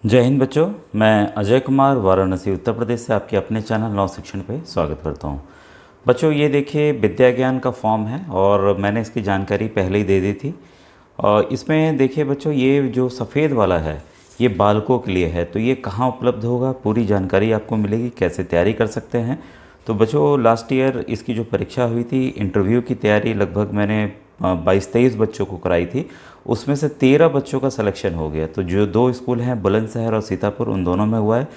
जय हिंद बच्चों। मैं अजय कुमार वाराणसी उत्तर प्रदेश से आपके अपने चैनल नव शिक्षण पे स्वागत करता हूँ। बच्चों ये देखिए विद्या ज्ञान का फॉर्म है और मैंने इसकी जानकारी पहले ही दे दी थी। और इसमें देखिए बच्चों ये जो सफ़ेद वाला है ये बालकों के लिए है, तो ये कहाँ उपलब्ध होगा पूरी जानकारी आपको मिलेगी, कैसे तैयारी कर सकते हैं। तो बच्चों लास्ट ईयर इसकी जो परीक्षा हुई थी, इंटरव्यू की तैयारी लगभग मैंने 22-23 बच्चों को कराई थी। उसमें से 13 बच्चों का सिलेक्शन हो गया। तो जो दो स्कूल हैं बुलंदशहर और सीतापुर, उन दोनों में हुआ है।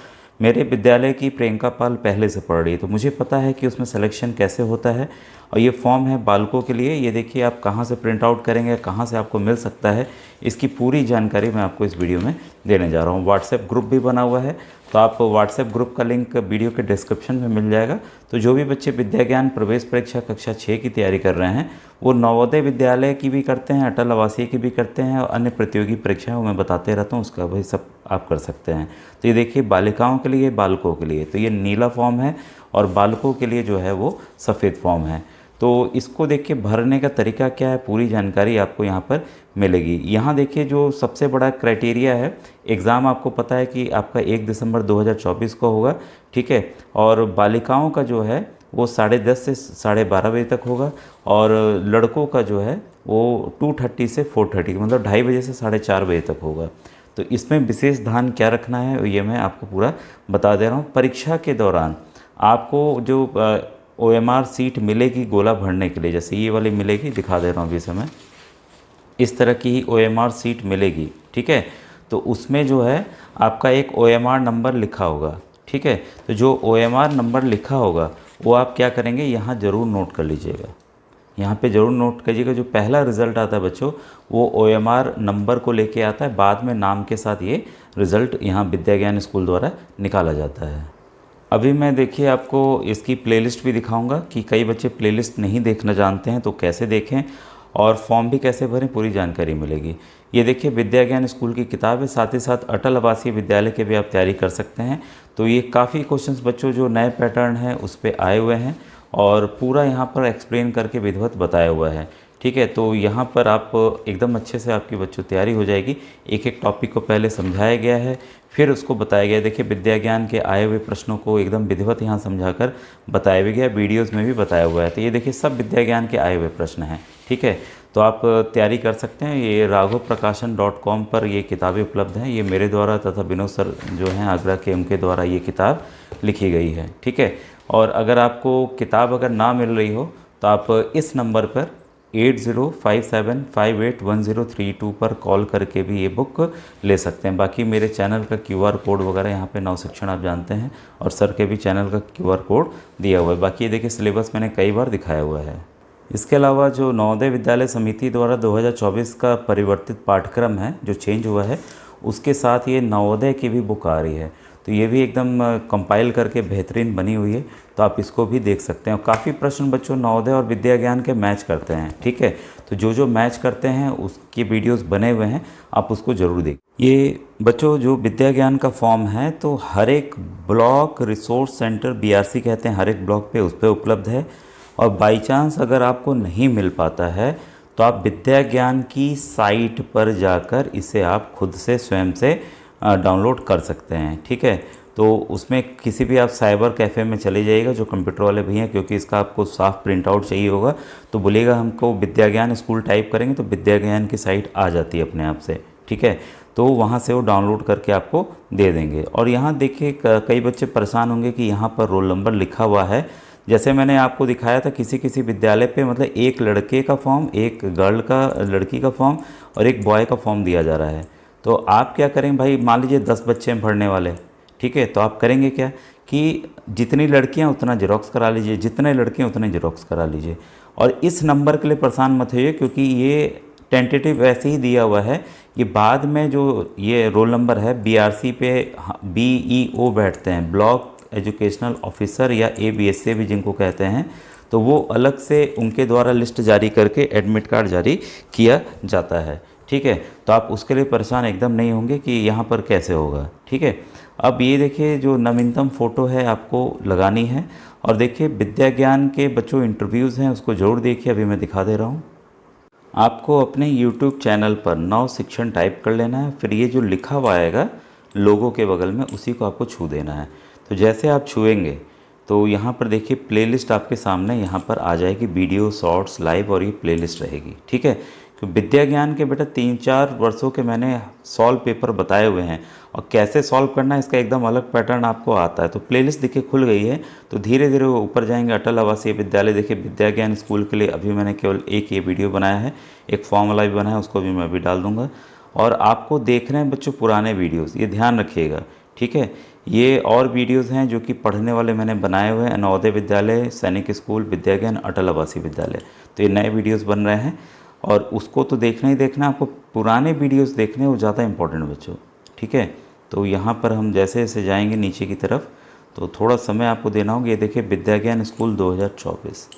मेरे विद्यालय की प्रियंका पाल पहले से पढ़ रही है, तो मुझे पता है कि उसमें सिलेक्शन कैसे होता है। और ये फॉर्म है बालकों के लिए। ये देखिए आप कहाँ से प्रिंट आउट करेंगे, कहाँ से आपको मिल सकता है, इसकी पूरी जानकारी मैं आपको इस वीडियो में देने जा रहा हूँ। व्हाट्सएप ग्रुप भी बना हुआ है, तो आप व्हाट्सएप ग्रुप का लिंक वीडियो के डिस्क्रिप्शन में मिल जाएगा। तो जो भी बच्चे विद्या ज्ञान प्रवेश परीक्षा कक्षा 6 की तैयारी कर रहे हैं, वो नवोदय विद्यालय की भी करते हैं, अटल आवासीय की भी करते हैं, और अन्य प्रतियोगी परीक्षाएं वो मैं बताते रहता हूँ, उसका भी सब आप कर सकते हैं। तो ये देखिए बालिकाओं के लिए, बालकों के लिए तो ये नीला फॉर्म है, और बालकों के लिए जो है वो सफ़ेद फॉर्म है। तो इसको देखिए भरने का तरीका क्या है, पूरी जानकारी आपको यहाँ पर मिलेगी। यहाँ देखिए जो सबसे बड़ा क्राइटेरिया है, एग्ज़ाम आपको पता है कि आपका 1 दिसंबर 2024 को होगा, ठीक है। और बालिकाओं का जो है वो 10:30 से 12:30 बजे तक होगा, और लड़कों का जो है वो 2:30 से 4:30, मतलब 2:30 बजे से 4:30 बजे तक होगा। तो इसमें विशेष ध्यान क्या रखना है ये मैं आपको पूरा बता दे रहा हूँ। परीक्षा के दौरान आपको जो OMR सीट मिलेगी गोला भरने के लिए, जैसे ये वाली मिलेगी, दिखा दे रहा हूँ अभी समय, इस तरह की ही OMR सीट मिलेगी, ठीक है। तो उसमें जो है आपका एक OMR नंबर लिखा होगा, ठीक है। तो जो OMR नंबर लिखा होगा वो आप क्या करेंगे, यहाँ ज़रूर नोट कर लीजिएगा। यहाँ पे ज़रूर नोट कीजिएगा, जो पहला रिज़ल्ट आता है बच्चों वो OMR नंबर को लेके आता है, बाद में नाम के साथ ये रिज़ल्ट यहाँ विद्या ज्ञान स्कूल द्वारा निकाला जाता है। अभी मैं देखिए आपको इसकी प्लेलिस्ट भी दिखाऊंगा कि कई बच्चे प्लेलिस्ट नहीं देखना जानते हैं, तो कैसे देखें और फॉर्म भी कैसे भरें, पूरी जानकारी मिलेगी। ये देखिए विद्या ज्ञान स्कूल की किताब है, साथ ही साथ अटल आवासीय विद्यालय के भी आप तैयारी कर सकते हैं। तो ये काफ़ी क्वेश्चंस बच्चों जो नए पैटर्न है उस पर आए हुए हैं, और पूरा यहाँ पर एक्सप्लेन करके विधिवत बताया हुआ है, ठीक है। तो यहाँ पर आप एकदम अच्छे से आपकी बच्चों तैयारी हो जाएगी। एक एक टॉपिक को पहले समझाया गया है, फिर उसको बताया गया। देखिए विद्या ज्ञान के आए हुए प्रश्नों को एकदम विधिवत यहाँ समझाकर बताया भी गया, वीडियोज़ में भी बताया हुआ है। तो ये देखिए सब विद्या ज्ञान के आए हुए प्रश्न हैं, ठीक है। तो आप तैयारी कर सकते हैं। ये raghvprakasan.com पर ये किताबें उपलब्ध हैं। ये मेरे द्वारा तथा विनोद सर जो हैं आगरा के, उनके द्वारा ये किताब लिखी गई है, ठीक है। और अगर आपको किताब अगर ना मिल रही हो तो आप इस नंबर पर 8057581032 पर कॉल करके भी ये बुक ले सकते हैं। बाकी मेरे चैनल का QR कोड वगैरह यहाँ पे नव शिक्षण आप जानते हैं, और सर के भी चैनल का QR कोड दिया हुआ है। बाकी ये देखिए सिलेबस मैंने कई बार दिखाया हुआ है। इसके अलावा जो नवोदय विद्यालय समिति द्वारा 2024 का परिवर्तित पाठ्यक्रम है जो चेंज हुआ है, उसके साथ ये नवोदय की भी बुक आ रही है। तो ये भी एकदम कंपाइल करके बेहतरीन बनी हुई है, तो आप इसको भी देख सकते हैं। काफ़ी प्रश्न बच्चों नवोदय और विद्या ज्ञान के मैच करते हैं, ठीक है। तो जो जो मैच करते हैं उसके वीडियोस बने हुए हैं, आप उसको ज़रूर देखें। ये बच्चों जो विद्या ज्ञान का फॉर्म है, तो हर एक ब्लॉक रिसोर्स सेंटर, BRC कहते हैं, हर एक ब्लॉक पे उस पर उपलब्ध है। और बाई चांस अगर आपको नहीं मिल पाता है तो आप विद्या ज्ञान की साइट पर जाकर इसे आप खुद से स्वयं से डाउनलोड कर सकते हैं, ठीक है। तो उसमें किसी भी आप साइबर कैफ़े में चले जाइएगा, जो कंप्यूटर वाले भैया, क्योंकि इसका आपको साफ प्रिंट आउट चाहिए होगा, तो बोलिएगा हमको विद्या ज्ञान स्कूल टाइप करेंगे तो विद्या ज्ञान की साइट आ जाती है अपने आप से, ठीक है। तो वहाँ से वो डाउनलोड करके आपको दे देंगे। और यहाँ देखिए कई बच्चे परेशान होंगे कि यहाँ पर रोल नंबर लिखा हुआ है। जैसे मैंने आपको दिखाया था किसी किसी विद्यालय पे मतलब एक लड़के का फॉर्म, एक लड़की का फॉर्म और एक बॉय का फॉर्म दिया जा रहा है। तो आप क्या करेंगे भाई, मान लीजिए 10 बच्चे हैं भरने वाले, ठीक है। तो आप करेंगे क्या कि जितनी लड़कियां उतना जेरोक्स करा लीजिए, जितने लड़के उतने जेरोक्स करा लीजिए। और इस नंबर के लिए परेशान मत होइए, क्योंकि ये टेंटेटिव ऐसे ही दिया हुआ है। ये बाद में जो ये रोल नंबर है BRC पे BEO बैठते हैं, ब्लॉक एजुकेशनल ऑफिसर या ABSA भी जिनको कहते हैं, तो वो अलग से उनके द्वारा लिस्ट जारी करके एडमिट कार्ड जारी किया जाता है, ठीक है। तो आप उसके लिए परेशान एकदम नहीं होंगे कि यहाँ पर कैसे होगा, ठीक है। अब ये देखिए जो नवीनतम फ़ोटो है आपको लगानी है, और देखिए विद्या ज्ञान के बच्चों इंटरव्यूज़ हैं उसको ज़रूर देखिए। अभी मैं दिखा दे रहा हूँ। आपको अपने YouTube चैनल पर नव शिक्षण टाइप कर लेना है, फिर ये जो लिखा हुआ आएगा लोगो के बगल में, उसी को आपको छू देना है। तो जैसे आप छुएंगे तो यहाँ पर देखिए प्लेलिस्ट आपके सामने यहाँ पर आ जाएगी, वीडियो, शॉर्ट्स, लाइव, और ये प्लेलिस्ट रहेगी। ठीक है, तो विद्या ज्ञान के बेटा 3-4 वर्षों के मैंने सॉल्व पेपर बताए हुए हैं, और कैसे सॉल्व करना है इसका एकदम अलग पैटर्न आपको आता है। तो प्लेलिस्ट देखिए खुल गई है, तो धीरे धीरे वो ऊपर जाएंगे। अटल आवासीय विद्यालय देखिए विद्या ज्ञान स्कूल के लिए अभी मैंने केवल एक ये वीडियो बनाया है, एक फॉर्मूला भी बनाया है, उसको भी मैं अभी डाल दूंगा। और आपको देखना है बच्चों पुराने वीडियोस, ये ध्यान रखिएगा। ठीक है, ये और वीडियोस हैं जो कि पढ़ने वाले मैंने बनाए हुए हैं, नवोदय विद्यालय, सैनिक स्कूल, विद्या ज्ञान, अटल आवासीय विद्यालय। तो ये नए वीडियोस बन रहे हैं, और उसको तो देखना ही देखना, आपको पुराने वीडियोस देखने वो ज़्यादा इंपॉर्टेंट बच्चों। ठीक है, तो यहाँ पर हम जैसे जैसे जाएंगे नीचे की तरफ, तो थोड़ा समय आपको देना होगा। ये देखिए विद्या ज्ञान स्कूल 2024,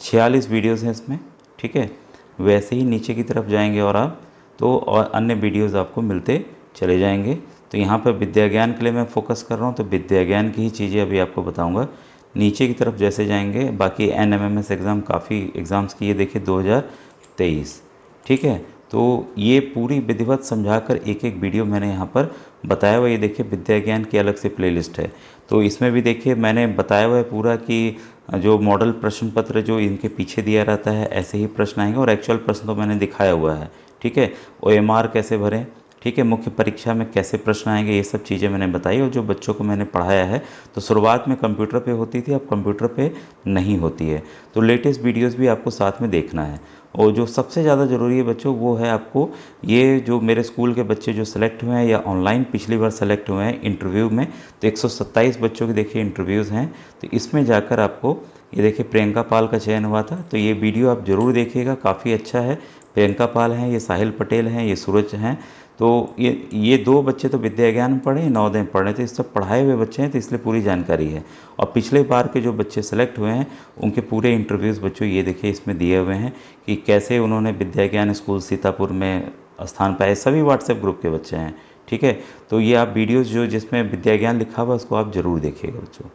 46 वीडियोस हैं इसमें। ठीक है, वैसे ही नीचे की तरफ जाएंगे और आप तो और अन्य वीडियोस आपको मिलते चले जाएंगे। तो यहाँ पर विद्या ज्ञान के लिए मैं फोकस कर रहा हूँ, तो विद्या ज्ञान की ही चीज़ें अभी आपको बताऊँगा। नीचे की तरफ जैसे जाएंगे, बाकी NMMS एग्ज़ाम, काफ़ी एग्ज़ाम्स की ये देखिए 2023। ठीक है, तो ये पूरी विधिवत समझाकर एक एक वीडियो मैंने यहाँ पर बताया हुआ। ये देखिए विद्या ज्ञान की अलग से प्लेलिस्ट है, तो इसमें भी देखिए मैंने बताया हुआ है पूरा कि जो मॉडल प्रश्न पत्र जो इनके पीछे दिया रहता है ऐसे ही प्रश्न आएंगे, और एक्चुअल प्रश्न तो मैंने दिखाया हुआ है। ठीक है, OMR कैसे भरें, ठीक है, मुख्य परीक्षा में कैसे प्रश्न आएंगे, ये सब चीज़ें मैंने बताई। और जो बच्चों को मैंने पढ़ाया है, तो शुरुआत में कंप्यूटर पे होती थी, अब कंप्यूटर पे नहीं होती है। तो लेटेस्ट वीडियोस भी आपको साथ में देखना है। और जो सबसे ज़्यादा ज़रूरी है बच्चों, वो है आपको ये जो मेरे स्कूल के बच्चे जो सेलेक्ट हुए हैं या ऑनलाइन पिछली बार सेलेक्ट हुए हैं इंटरव्यू में, तो 127 बच्चों के देखिए इंटरव्यूज़ हैं। तो इसमें जाकर आपको ये देखिए प्रियंका पाल का चयन हुआ था, तो ये वीडियो आप ज़रूर देखिएगा, काफ़ी अच्छा है। प्रियंका पाल हैं, ये साहिल पटेल हैं, ये सूरज हैं। तो ये दो बच्चे तो विद्या ज्ञान में पढ़े, नवोदय में पढ़े, तो इस सब पढ़ाए हुए बच्चे हैं, तो इसलिए पूरी जानकारी है। और पिछले बार के जो बच्चे सेलेक्ट हुए हैं उनके पूरे इंटरव्यूज़ बच्चों ये देखिए इसमें दिए हुए हैं कि कैसे उन्होंने विद्या ज्ञान स्कूल सीतापुर में स्थान पाए। सभी व्हाट्सएप ग्रुप के बच्चे हैं। ठीक है, तो ये आप वीडियोज़ जो जिसमें विद्या ज्ञान लिखा हुआ उसको आप ज़रूर देखिएगा बच्चों।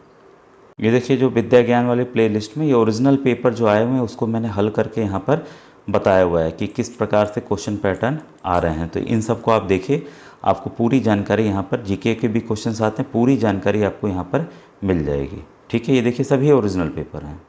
ये देखिए जो विद्या ज्ञान वाले प्लेलिस्ट में ये ओरिजिनल पेपर जो आए हुए हैं उसको मैंने हल करके यहाँ पर बताया हुआ है कि किस प्रकार से क्वेश्चन पैटर्न आ रहे हैं। तो इन सब को आप देखिए, आपको पूरी जानकारी यहाँ पर जीके के भी क्वेश्चंस आते हैं, पूरी जानकारी आपको यहाँ पर मिल जाएगी। ठीक है, ये देखिए सभी ओरिजिनल पेपर हैं।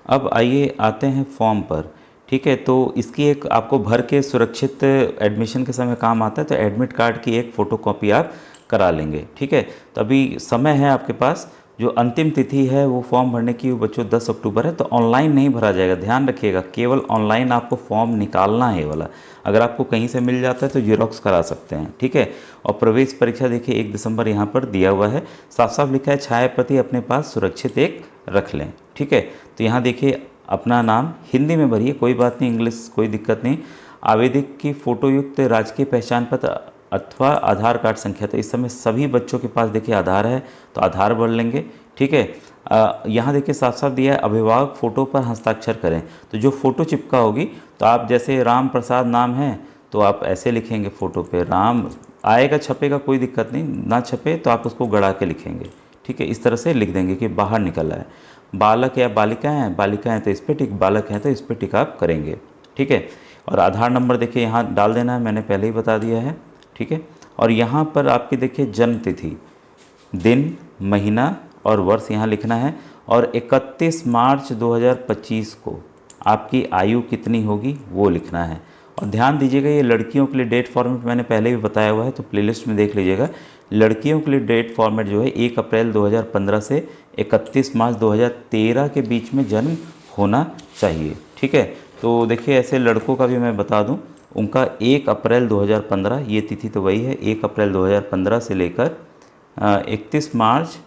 अब आइए आते हैं फॉर्म पर। ठीक है, तो इसकी एक आपको भर के सुरक्षित एडमिशन के समय काम आता है, तो एडमिट कार्ड की एक फ़ोटोकॉपी आप करा लेंगे। ठीक है, तो अभी समय है आपके पास, जो अंतिम तिथि है वो फॉर्म भरने की वो बच्चों 10 अक्टूबर है। तो ऑनलाइन नहीं भरा जाएगा, ध्यान रखिएगा, केवल ऑनलाइन आपको फॉर्म निकालना है वाला। अगर आपको कहीं से मिल जाता है तो जेरोक्स करा सकते हैं। ठीक है, और प्रवेश परीक्षा देखिए 1 दिसंबर यहाँ पर दिया हुआ है, साफ साफ लिखा है छाया प्रति अपने पास सुरक्षित एक रख लें। ठीक है, तो यहाँ देखिए अपना नाम हिंदी में भरिए, कोई बात नहीं, इंग्लिश कोई दिक्कत नहीं। आवेदक की फ़ोटोयुक्त राजकीय पहचान पत्र अथवा आधार कार्ड संख्या, तो इस समय सभी बच्चों के पास देखिए आधार है, तो आधार भर लेंगे। ठीक है, यहाँ देखिए साफ साफ दिया है अभिभावक फ़ोटो पर हस्ताक्षर करें। तो जो फ़ोटो चिपका होगी, तो आप जैसे राम प्रसाद नाम है तो आप ऐसे लिखेंगे, फ़ोटो पे राम आएगा, छपेगा, कोई दिक्कत नहीं, ना छपे तो आप उसको गड़ा के लिखेंगे। ठीक है, इस तरह से लिख देंगे कि बाहर निकल आए। बालक या बालिकाएँ हैं, बालिकाएँ तो इस पर टिक, बालक हैं तो इस पर टिक आप करेंगे। ठीक है, और आधार नंबर देखिए यहाँ डाल देना है, मैंने पहले ही बता दिया है। ठीक है, और यहाँ पर आपकी देखिए जन्म तिथि, दिन, महीना और वर्ष यहाँ लिखना है, और 31 मार्च 2025 को आपकी आयु कितनी होगी वो लिखना है। और ध्यान दीजिएगा ये लड़कियों के लिए डेट फॉर्मेट मैंने पहले भी बताया हुआ है, तो प्लेलिस्ट में देख लीजिएगा। लड़कियों के लिए डेट फॉर्मेट जो है 1 अप्रैल 2015 से 31 मार्च 2013 के बीच में जन्म होना चाहिए। ठीक है, तो देखिए ऐसे लड़कों का भी मैं बता दूं, उनका 1 अप्रैल 2015, ये तिथि तो वही है, 1 अप्रैल 2015 से लेकर 31 मार्च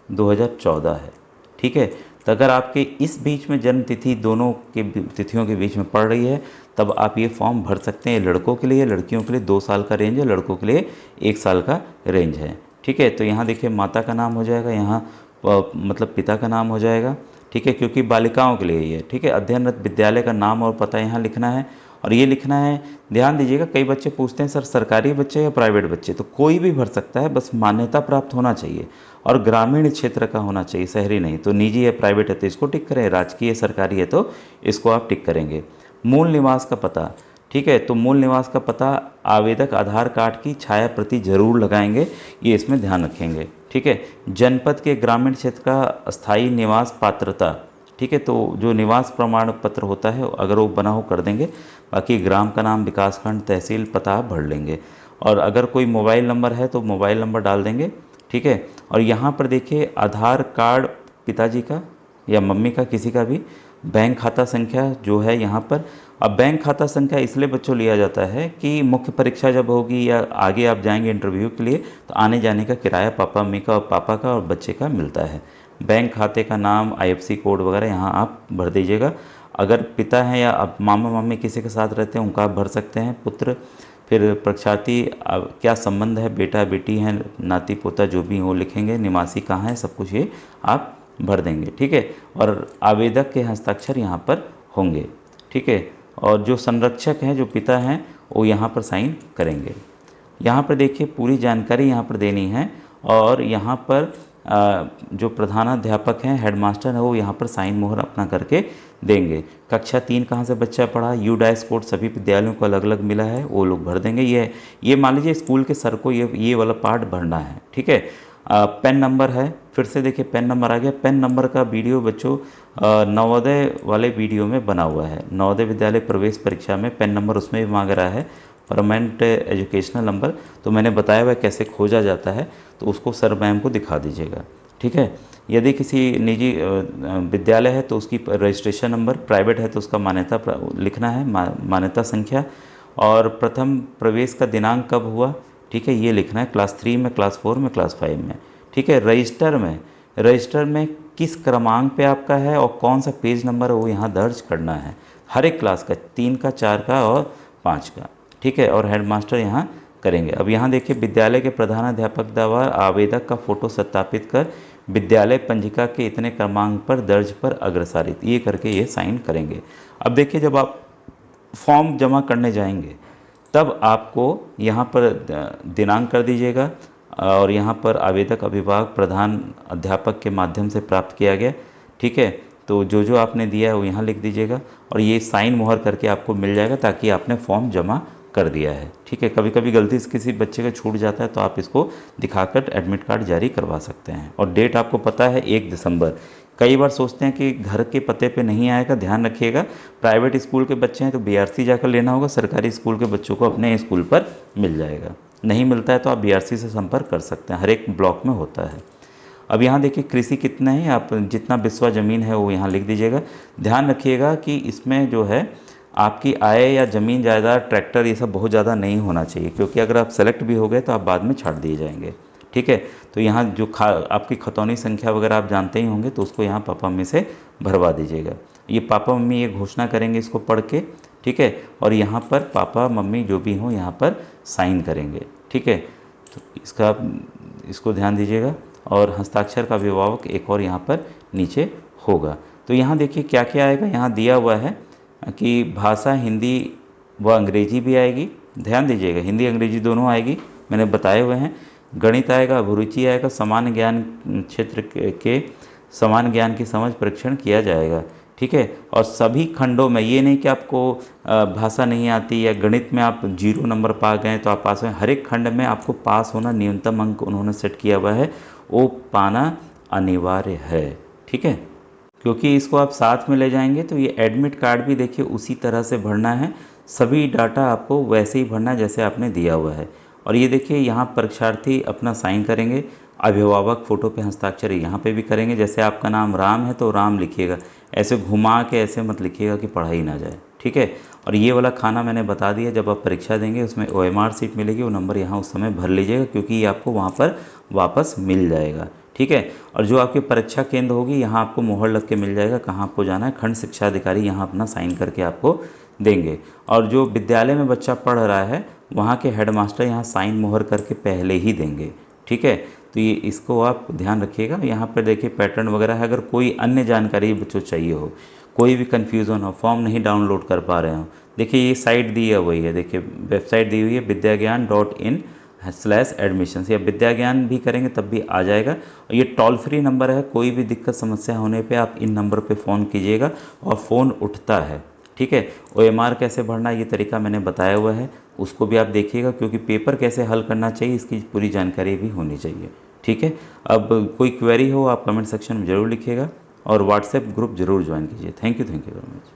2014 है। ठीक है, तो अगर आपके इस बीच में जन्म तिथि दोनों के तिथियों के बीच में पड़ रही है, तब आप ये फॉर्म भर सकते हैं। लड़कों के लिए, लड़कियों के लिए 2 साल का रेंज है, लड़कों के लिए 1 साल का रेंज है। ठीक है, तो यहाँ देखिए माता का नाम हो जाएगा, यहाँ मतलब पिता का नाम हो जाएगा। ठीक है, क्योंकि बालिकाओं के लिए ही है। ठीक है, अध्ययनरत विद्यालय का नाम और पता यहाँ लिखना है, और ये लिखना है, ध्यान दीजिएगा, कई बच्चे पूछते हैं सर सरकारी बच्चे या प्राइवेट बच्चे, तो कोई भी भर सकता है, बस मान्यता प्राप्त होना चाहिए और ग्रामीण क्षेत्र का होना चाहिए, शहरी नहीं। तो निजी या प्राइवेट है तो इसको टिक करें, राजकीय सरकारी है तो इसको आप टिक करेंगे। मूल निवास का पता, ठीक है। तो मूल निवास का पता आवेदक आधार कार्ड की छाया प्रति जरूर लगाएंगे, ये इसमें ध्यान रखेंगे। ठीक है। जनपद के ग्रामीण क्षेत्र का स्थायी निवास पात्रता, ठीक है, तो जो निवास प्रमाण पत्र होता है अगर वो बना हो कर देंगे। बाकी ग्राम का नाम, विकासखंड, तहसील, पता आप भर लेंगे। और अगर कोई मोबाइल नंबर है तो मोबाइल नंबर डाल देंगे। ठीक है। और यहाँ पर देखिए आधार कार्ड पिताजी का या मम्मी का, किसी का भी, बैंक खाता संख्या जो है यहाँ पर। अब बैंक खाता संख्या इसलिए बच्चों लिया जाता है कि मुख्य परीक्षा जब होगी या आगे आप जाएंगे इंटरव्यू के लिए तो आने जाने का किराया पापा मम्मी का और पापा का और बच्चे का मिलता है। बैंक खाते का नाम, IFSC कोड वगैरह यहाँ आप भर दीजिएगा। अगर पिता हैं या अब मामा मामी किसी के साथ रहते हैं उनका आप भर सकते हैं। पुत्र, फिर परीक्षार्थी क्या संबंध है, बेटा बेटी हैं, नाती पोता जो भी हो लिखेंगे, निवासी कहाँ है, सब कुछ ये आप भर देंगे। ठीक है। और आवेदक के हस्ताक्षर यहाँ पर होंगे। ठीक है। और जो संरक्षक हैं, जो पिता हैं, वो यहाँ पर साइन करेंगे। यहाँ पर देखिए पूरी जानकारी यहाँ पर देनी है। और यहाँ पर जो प्रधानाध्यापक हैं, हेडमास्टर है, वो यहाँ पर साइन मोहर अपना करके देंगे। कक्षा 3 कहाँ से बच्चा पढ़ा, UDAS कोड सभी विद्यालयों को अलग अलग मिला है, वो लोग भर देंगे। ये मान लीजिए स्कूल के सर को ये वाला पार्ट भरना है। ठीक है। पेन नंबर है, फिर से देखिए पेन नंबर आ गया। पेन नंबर का वीडियो बच्चों नवोदय वाले वीडियो में बना हुआ है। नवोदय विद्यालय प्रवेश परीक्षा में पेन नंबर उसमें भी मांग रहा है, परमानेंट एजुकेशनल नंबर। तो मैंने बताया हुआ कैसे खोजा जाता है, तो उसको सर मैम को दिखा दीजिएगा। ठीक है। यदि किसी निजी विद्यालय है तो उसकी रजिस्ट्रेशन नंबर, प्राइवेट है तो उसका मान्यता लिखना है, मान्यता संख्या, और प्रथम प्रवेश का दिनांक कब हुआ, ठीक है, ये लिखना है। क्लास 3 में, क्लास 4 में, क्लास 5 में। ठीक है। रजिस्टर में किस क्रमांक पे आपका है और कौन सा पेज नंबर है वो यहाँ दर्ज करना है, हर एक क्लास का, 3 का, 4 का और 5 का। ठीक है। और हेडमास्टर यहाँ करेंगे। अब यहाँ देखिए विद्यालय के प्रधानाध्यापक द्वारा आवेदक का फोटो सत्यापित कर विद्यालय पंजिका के इतने क्रमांक पर दर्ज पर अग्रसारित, ये करके ये साइन करेंगे। अब देखिए जब आप फॉर्म जमा करने जाएंगे तब आपको यहाँ पर दिनांक कर दीजिएगा और यहाँ पर आवेदक, अभिभावक, प्रधान अध्यापक के माध्यम से प्राप्त किया गया। ठीक है। तो जो जो आपने दिया है वो यहाँ लिख दीजिएगा और ये साइन मोहर करके आपको मिल जाएगा ताकि आपने फॉर्म जमा कर दिया है। ठीक है। कभी कभी गलती से किसी बच्चे का छूट जाता है तो आप इसको दिखाकर एडमिट कार्ड जारी करवा सकते हैं। और डेट आपको पता है 1 दिसंबर। कई बार सोचते हैं कि घर के पते पे नहीं आएगा, ध्यान रखिएगा। प्राइवेट स्कूल के बच्चे हैं तो BRC जाकर लेना होगा, सरकारी स्कूल के बच्चों को अपने स्कूल पर मिल जाएगा। नहीं मिलता है तो आप BRC से संपर्क कर सकते हैं, हर एक ब्लॉक में होता है। अब यहाँ देखिए कृषि कितना है, आप जितना बिस्वा ज़मीन है वो यहाँ लिख दीजिएगा। ध्यान रखिएगा कि इसमें जो है आपकी आय या ज़मीन जायदाद, ट्रैक्टर, ये सब बहुत ज़्यादा नहीं होना चाहिए, क्योंकि अगर आप सेलेक्ट भी हो गए तो आप बाद में छाट दिए जाएंगे। ठीक है। तो यहाँ जो आपकी खतौनी संख्या वगैरह आप जानते ही होंगे, तो उसको यहाँ पापा मम्मी से भरवा दीजिएगा। ये पापा मम्मी ये घोषणा करेंगे इसको पढ़ के। ठीक है। और यहाँ पर पापा मम्मी जो भी हों यहाँ पर साइन करेंगे। ठीक है। तो इसको ध्यान दीजिएगा। और हस्ताक्षर का अभिभावक एक और यहाँ पर नीचे होगा। तो यहाँ देखिए क्या क्या आएगा, यहाँ दिया हुआ है कि भाषा हिंदी व अंग्रेजी भी आएगी। ध्यान दीजिएगा, हिंदी अंग्रेजी दोनों आएगी, मैंने बताए हुए हैं। गणित आएगा, अभिरुचि आएगा, सामान्य ज्ञान क्षेत्र के समान ज्ञान की समझ परीक्षण किया जाएगा। ठीक है। और सभी खंडों में, ये नहीं कि आपको भाषा नहीं आती या गणित में आप 0 नंबर पा गए तो आप पास हैं। हर एक खंड में आपको पास होना, न्यूनतम अंक उन्होंने सेट किया हुआ है, वो पाना अनिवार्य है। ठीक है। क्योंकि इसको आप साथ में ले जाएंगे तो ये एडमिट कार्ड भी देखिए उसी तरह से भरना है, सभी डाटा आपको वैसे ही भरना है जैसे आपने दिया हुआ है। और ये देखिए यहाँ परीक्षार्थी अपना साइन करेंगे, अभिभावक फ़ोटो पे हस्ताक्षर यहाँ पे भी करेंगे। जैसे आपका नाम राम है तो राम लिखिएगा, ऐसे घुमा के ऐसे मत लिखिएगा कि पढ़ाई ना जाए। ठीक है। और ये वाला खाना मैंने बता दिया, जब आप परीक्षा देंगे उसमें OMR सीट मिलेगी, वो नंबर यहाँ उस समय भर लीजिएगा क्योंकि ये आपको वहाँ पर वापस मिल जाएगा। ठीक है। और जो आपकी परीक्षा केंद्र होगी यहाँ आपको मोहर लग के मिल जाएगा कहाँ आपको जाना है, खंड शिक्षा अधिकारी यहाँ अपना साइन करके आपको देंगे। और जो विद्यालय में बच्चा पढ़ रहा है वहाँ के हेडमास्टर यहाँ साइन मोहर करके पहले ही देंगे। ठीक है। तो ये इसको आप ध्यान रखिएगा। यहाँ पर देखिए पैटर्न वगैरह है, अगर कोई अन्य जानकारी बच्चों चाहिए हो, कोई भी कन्फ्यूज़न हो, फॉर्म नहीं डाउनलोड कर पा रहे हो, देखिए ये साइट दी हुई है, देखिए वेबसाइट दी हुई है vidyagyan.in/admissions, या विद्याज्ञान भी करेंगे तब भी आ जाएगा। और ये टोल फ्री नंबर है, कोई भी दिक्कत समस्या होने पे आप इन नंबर पे फ़ोन कीजिएगा और फ़ोन उठता है। ठीक है। OMR कैसे भरना ये तरीका मैंने बताया हुआ है, उसको भी आप देखिएगा, क्योंकि पेपर कैसे हल करना चाहिए इसकी पूरी जानकारी भी होनी चाहिए। ठीक है। अब कोई क्वेरी हो आप कमेंट सेक्शन में ज़रूर लिखिएगा और व्हाट्सएप ग्रुप ज़रूर ज्वाइन कीजिए। Thank you very much.